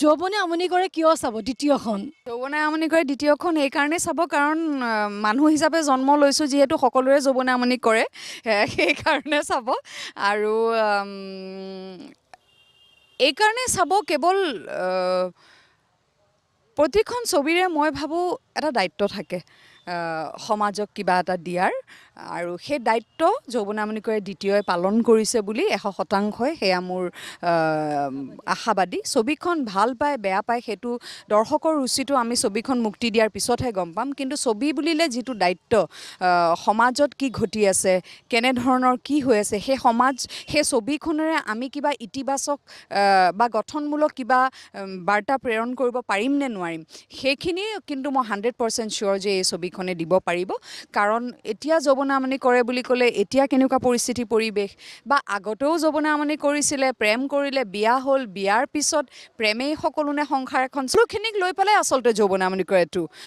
যৌৱনে আমনি কৰে কিয় চাব দ্বিতীয়খন? যৌৱনে আমনি কৰে দ্বিতীয়খন এইকাৰণেই চাব কাৰণ মানুহ হিচাপে জন্ম লৈছোঁ যিহেতু সকলোৰে যৌৱনে আমনি কৰে সেইকাৰণে চাব আৰু এইকাৰণে চাব কেৱল প্ৰতিখন ছবিৰে মই ভাবোঁ এটা দায়িত্ব থাকে সমাজক কিবা এটা দিয়াৰ আৰু সেই দায়িত্ব যৌৱনে আমনি কৰে দ্বিতীয়ই পালন কৰিছে বুলি 100% সেয়া মোৰ আশাবাদী। ছবিখন ভাল পায় বেয়া পায় সেইটো দৰ্শকৰ ৰুচিটো আমি ছবিখন মুক্তি দিয়াৰ পিছতহে গম পাম, কিন্তু ছবি বুলিলে যিটো দায়িত্ব সমাজত কি ঘটি আছে, কেনেধৰণৰ কি হৈ আছে, সেই ছবিখনেৰে আমি কিবা ইতিবাচক বা গঠনমূলক কিবা বাৰ্তা প্ৰেৰণ কৰিব পাৰিম নে নোৱাৰিম, সেইখিনি কিন্তু মই 100% চিয়'ৰ যে এই ছবিখনে দিব পাৰিব। কাৰণ এতিয়া যৌৱনে আমনি কৰে বুলি ক'লে এতিয়া কেনেকুৱা পৰিস্থিতি পৰিৱেশ বা আগতেও যৌৱনে আমনি কৰিছিলে, প্ৰেম কৰিলে, বিয়া হ'ল, বিয়াৰ পিছত প্ৰেমেই সকলো নে সংসাৰ এখন, সকলোখিনিক লৈ পেলাই আচলতে যৌৱনে আমনি কৰে 2